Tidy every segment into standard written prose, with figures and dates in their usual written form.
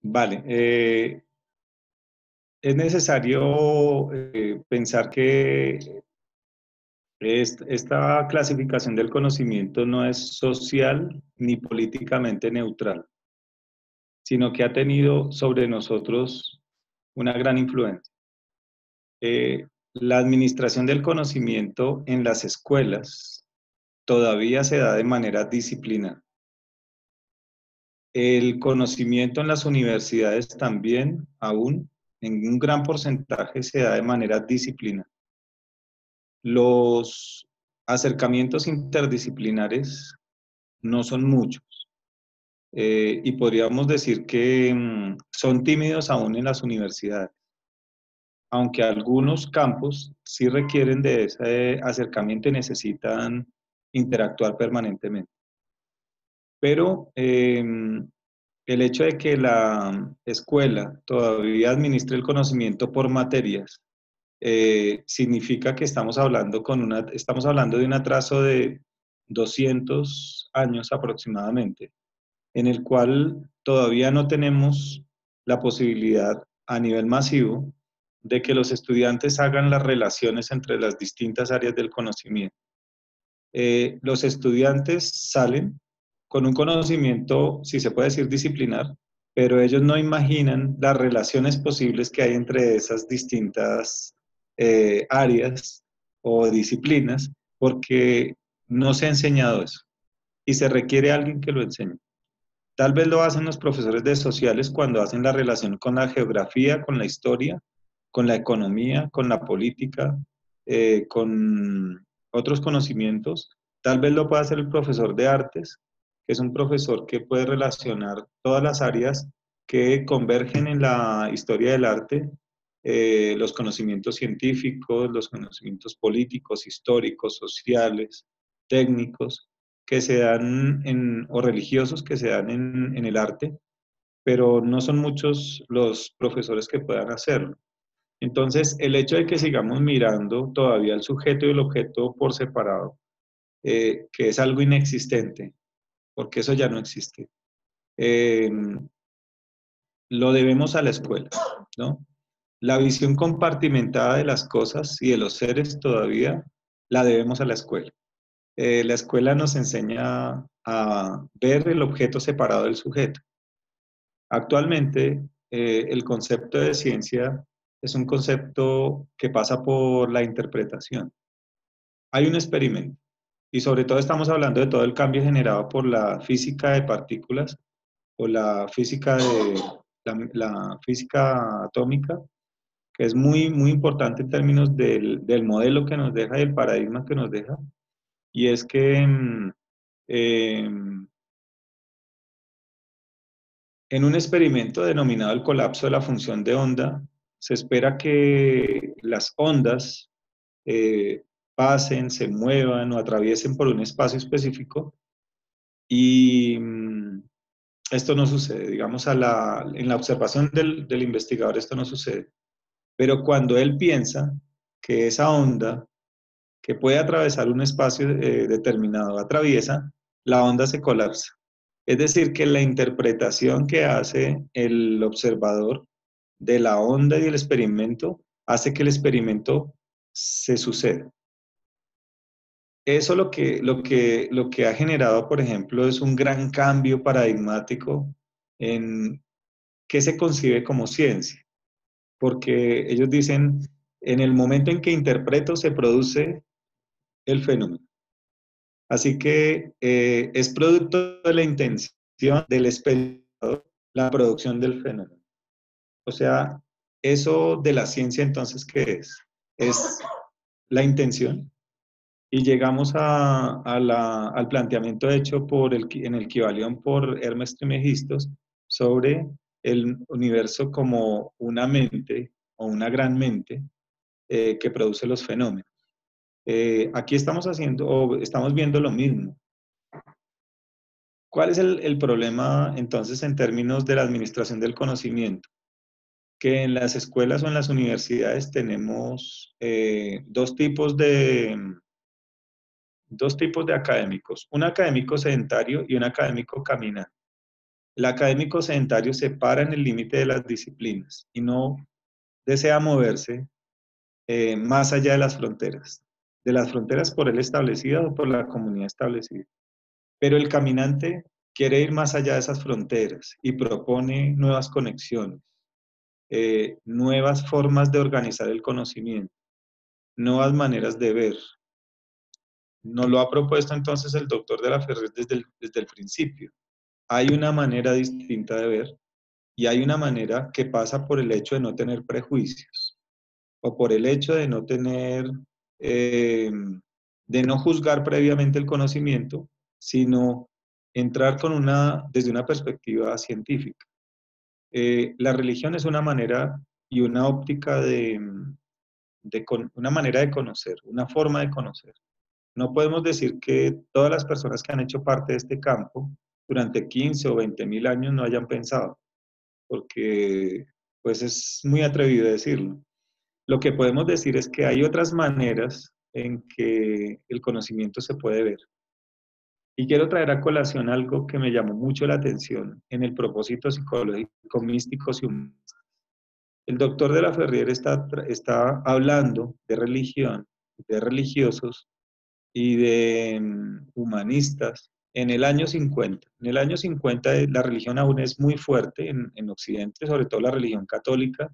Vale, es necesario pensar que esta clasificación del conocimiento no es social ni políticamente neutral, sino que ha tenido sobre nosotros una gran influencia. La administración del conocimiento en las escuelas todavía se da de manera disciplinada. El conocimiento en las universidades también, aún, en un gran porcentaje, se da de manera disciplinada. Los acercamientos interdisciplinares no son muchos y podríamos decir que son tímidos aún en las universidades, aunque algunos campos sí requieren de ese acercamiento y necesitan interactuar permanentemente. Pero el hecho de que la escuela todavía administre el conocimiento por materias significa que estamos hablando de un atraso de 200 años aproximadamente, en el cual todavía no tenemos la posibilidad a nivel masivo de que los estudiantes hagan las relaciones entre las distintas áreas del conocimiento. Los estudiantes salen con un conocimiento, si se puede decir, disciplinar, pero ellos no imaginan las relaciones posibles que hay entre esas distintas áreas o disciplinas, porque no se ha enseñado eso y se requiere alguien que lo enseñe. Tal vez lo hacen los profesores de sociales cuando hacen la relación con la geografía, con la historia, con la economía, con la política, con otros conocimientos. Tal vez lo pueda hacer el profesor de artes, que es un profesor que puede relacionar todas las áreas que convergen en la historia del arte, los conocimientos científicos, los conocimientos políticos, históricos, sociales, técnicos que se dan o religiosos que se dan en el arte, pero no son muchos los profesores que puedan hacerlo. Entonces, el hecho de que sigamos mirando todavía el sujeto y el objeto por separado, que es algo inexistente, porque eso ya no existe, eh, lo debemos a la escuela, ¿no? La visión compartimentada de las cosas y de los seres todavía la debemos a la escuela. La escuela nos enseña a ver el objeto separado del sujeto. Actualmente, el concepto de ciencia es un concepto que pasa por la interpretación. Hay un experimento y sobre todo estamos hablando de todo el cambio generado por la física de partículas o la física atómica, que es muy, muy importante en términos del modelo que nos deja y el paradigma que nos deja. Y es que em, en un experimento denominado el colapso de la función de onda, se espera que las ondas eh, pasen, se muevan o atraviesen por un espacio específico y esto no sucede. Digamos, en la observación del investigador esto no sucede. Pero cuando él piensa que esa onda que puede atravesar un espacio determinado atraviesa, la onda se colapsa. Es decir, que la interpretación que hace el observador de la onda y el experimento hace que el experimento se suceda. Eso lo que ha generado, por ejemplo, es un gran cambio paradigmático en qué se concibe como ciencia, porque ellos dicen, en el momento en que interpreto se produce el fenómeno. Así que es producto de la intención del espectador la producción del fenómeno. O sea, eso de la ciencia entonces, ¿qué es? Es la intención. Y llegamos al planteamiento hecho en el Kybalión por Hermes Trismegistos sobre el universo como una mente o una gran mente que produce los fenómenos. Aquí estamos haciendo o estamos viendo lo mismo. ¿Cuál es el problema entonces en términos de la administración del conocimiento? Que en las escuelas o en las universidades tenemos dos tipos de académicos, un académico sedentario y un académico caminante. El académico sedentario se para en el límite de las disciplinas y no desea moverse más allá de las fronteras por él establecidas o por la comunidad establecida. Pero el caminante quiere ir más allá de esas fronteras y propone nuevas conexiones, nuevas formas de organizar el conocimiento, nuevas maneras de ver. Nos lo ha propuesto entonces el doctor de la Ferrer desde el principio. Hay una manera distinta de ver y hay una manera que pasa por el hecho de no tener prejuicios o por el hecho de no tener, de no juzgar previamente el conocimiento, sino entrar desde una perspectiva científica. La religión es una manera y una óptica una manera de conocer, una forma de conocer. No podemos decir que todas las personas que han hecho parte de este campo durante 15 o 20 mil años no hayan pensado, porque pues es muy atrevido decirlo. Lo que podemos decir es que hay otras maneras en que el conocimiento se puede ver. Y quiero traer a colación algo que me llamó mucho la atención en el propósito psicológico, místicos y humanistas. El doctor de la Ferrier está hablando de religión, de religiosos y de humanistas en el año 50. En el año 50 la religión aún es muy fuerte en Occidente, sobre todo la religión católica.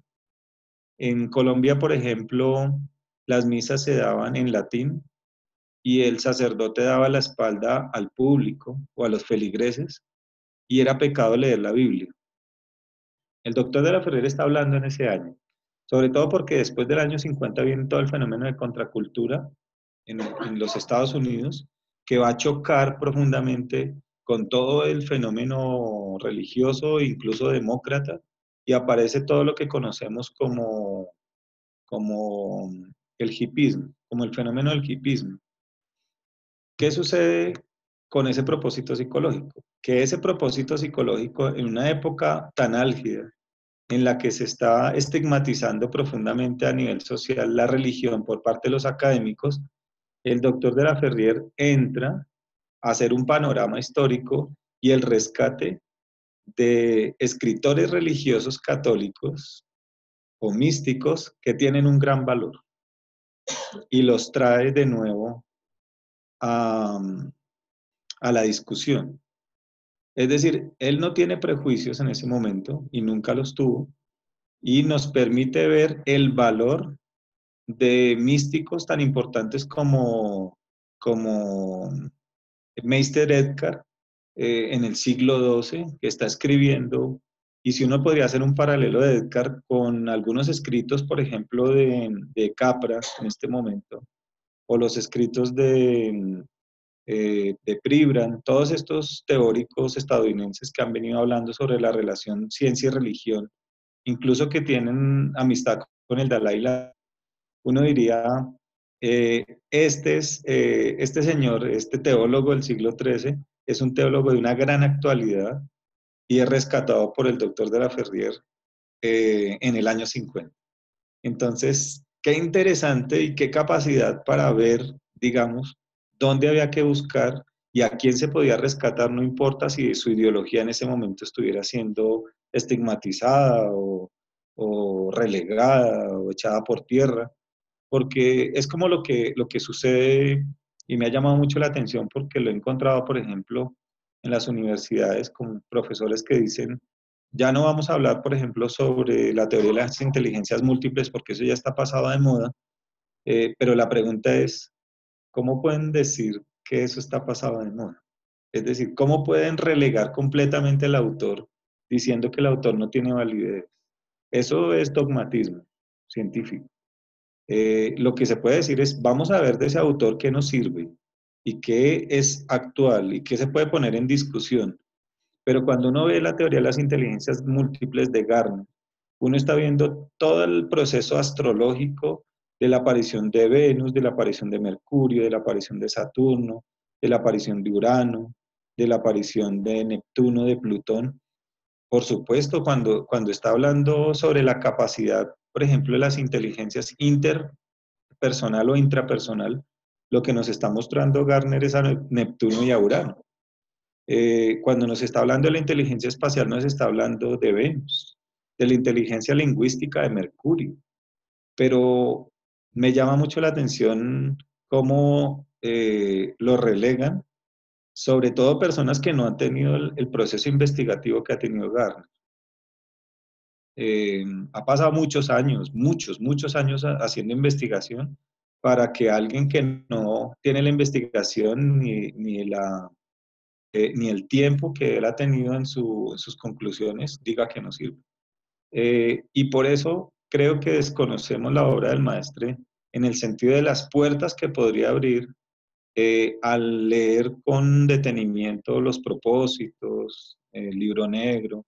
En Colombia, por ejemplo, las misas se daban en latín y el sacerdote daba la espalda al público o a los feligreses y era pecado leer la Biblia. El doctor de la Ferrer está hablando en ese año, sobre todo porque después del año 50 viene todo el fenómeno de contracultura en los Estados Unidos, que va a chocar profundamente con todo el fenómeno religioso, incluso demócrata, y aparece todo lo que conocemos como el hipismo, como el fenómeno del hipismo. ¿Qué sucede con ese propósito psicológico? Que ese propósito psicológico en una época tan álgida, en la que se está estigmatizando profundamente a nivel social la religión por parte de los académicos, el doctor de la Ferrier entra a hacer un panorama histórico y el rescate de escritores religiosos católicos o místicos que tienen un gran valor y los trae de nuevo a, a la discusión. Es decir, él no tiene prejuicios en ese momento y nunca los tuvo y nos permite ver el valor de místicos tan importantes como Meister Eckhart en el siglo XII, que está escribiendo, y si uno podría hacer un paralelo de Eckhart con algunos escritos, por ejemplo, de Capra en este momento, o los escritos de Pribram, todos estos teóricos estadounidenses que han venido hablando sobre la relación ciencia y religión, incluso que tienen amistad con el Dalai Lama, uno diría, este señor, este teólogo del siglo XIII, es un teólogo de una gran actualidad y es rescatado por el doctor de la Ferrier en el año 50. Entonces, qué interesante y qué capacidad para ver, digamos, dónde había que buscar y a quién se podía rescatar, no importa si su ideología en ese momento estuviera siendo estigmatizada o relegada o echada por tierra, porque es como lo que sucede y me ha llamado mucho la atención porque lo he encontrado, por ejemplo, en las universidades con profesores que dicen, ya no vamos a hablar, por ejemplo, sobre la teoría de las inteligencias múltiples porque eso ya está pasado de moda, pero la pregunta es, ¿cómo pueden decir que eso está pasado de moda? Es decir, ¿cómo pueden relegar completamente al autor diciendo que el autor no tiene validez? Eso es dogmatismo científico. Lo que se puede decir es, vamos a ver de ese autor qué nos sirve y qué es actual y qué se puede poner en discusión. Pero cuando uno ve la teoría de las inteligencias múltiples de Gardner, uno está viendo todo el proceso astrológico de la aparición de Venus, de la aparición de Mercurio, de la aparición de Saturno, de la aparición de Urano, de la aparición de Neptuno, de Plutón. Por supuesto, cuando está hablando sobre la capacidad, por ejemplo, de las inteligencias interpersonal o intrapersonal, lo que nos está mostrando Gardner es a Neptuno y a Urano. Cuando nos está hablando de la inteligencia espacial, nos está hablando de Venus, de la inteligencia lingüística de Mercurio. Pero me llama mucho la atención cómo lo relegan, sobre todo personas que no han tenido el proceso investigativo que ha tenido Garner. Ha pasado muchos años, muchos años haciendo investigación para que alguien que no tiene la investigación ni el tiempo que él ha tenido en sus conclusiones diga que no sirve. Y por eso creo que desconocemos la obra del maestre en el sentido de las puertas que podría abrir al leer con detenimiento los propósitos, el libro negro,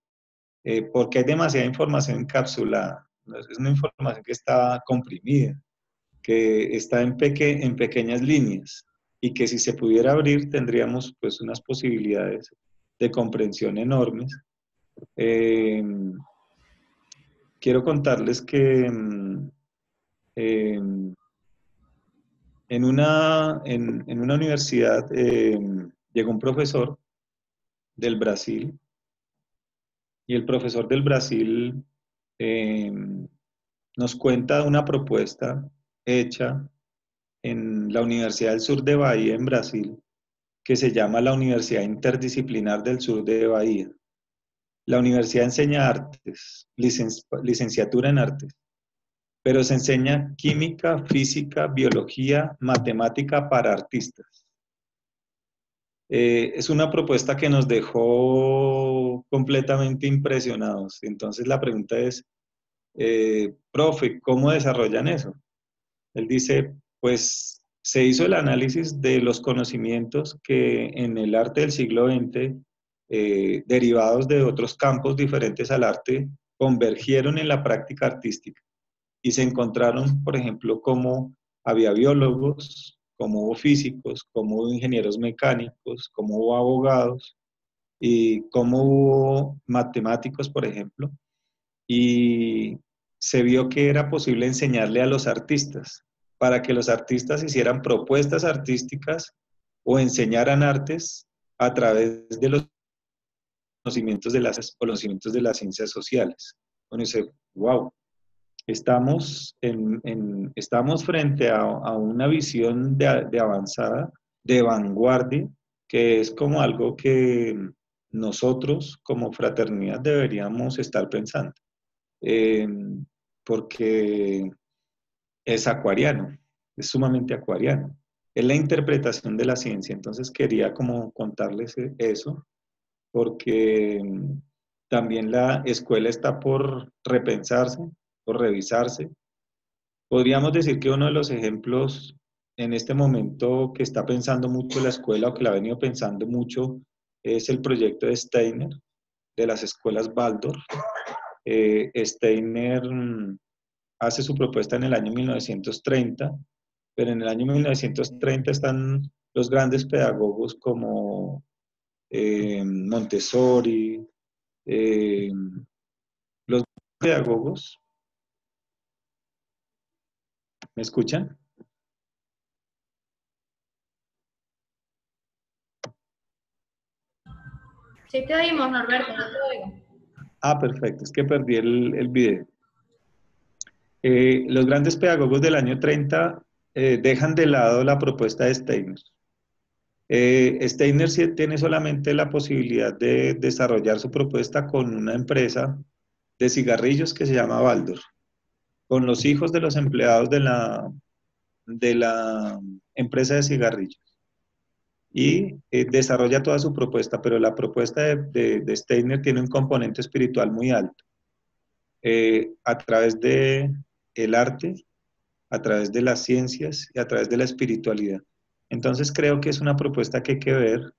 porque hay demasiada información encapsulada. Es una información que está comprimida, que está en pequeñas líneas y que si se pudiera abrir tendríamos pues unas posibilidades de comprensión enormes. Eh, Quiero contarles que eh, en una universidad llegó un profesor del Brasil y el profesor del Brasil eh, nos cuenta una propuesta hecha en la Universidad del Sur de Bahía, en Brasil, que se llama la Universidad Interdisciplinar del Sur de Bahía. La universidad enseña artes, licenciatura en artes, pero se enseña química, física, biología, matemática para artistas. Es una propuesta que nos dejó completamente impresionados. Entonces la pregunta es, profe, ¿cómo desarrollan eso? Él dice, pues se hizo el análisis de los conocimientos que en el arte del siglo XX, derivados de otros campos diferentes al arte, convergieron en la práctica artística. Y se encontraron, por ejemplo, cómo había biólogos, como hubo físicos, como hubo ingenieros mecánicos, como hubo abogados y cómo hubo matemáticos, por ejemplo, y se vio que era posible enseñarle a los artistas para que los artistas hicieran propuestas artísticas o enseñaran artes a través de los conocimientos de las ciencias sociales. Uno dice, wow, estamos frente a una visión de avanzada, de vanguardia, que es como algo que nosotros como fraternidad deberíamos estar pensando, eh, porque es acuariano, es sumamente acuariano. Es la interpretación de la ciencia, entonces quería como contarles eso, porque también la escuela está por repensarse, por revisarse. Podríamos decir que uno de los ejemplos en este momento que está pensando mucho la escuela o que la ha venido pensando mucho es el proyecto de Steiner, de las escuelas Waldorf. Steiner hace su propuesta en el año 1930, pero en el año 1930 están los grandes pedagogos como Montessori, eh, los pedagogos, ¿me escuchan? Sí te oímos, Norberto, yo te oigo. Ah, perfecto, es que perdí el video. Los grandes pedagogos del año 30 dejan de lado la propuesta de Steiner. Steiner sí tiene solamente la posibilidad de desarrollar su propuesta con una empresa de cigarrillos que se llama Baldor, con los hijos de los empleados de la empresa de cigarrillos. Y desarrolla toda su propuesta, pero la propuesta de Steiner tiene un componente espiritual muy alto. A través de el arte, a través de las ciencias y a través de la espiritualidad. Entonces creo que es una propuesta que hay que ver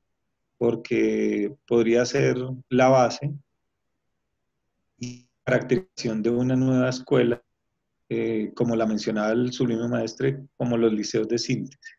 porque podría ser la base y caracterización de una nueva escuela, como la mencionaba el sublime maestre, como los liceos de síntesis.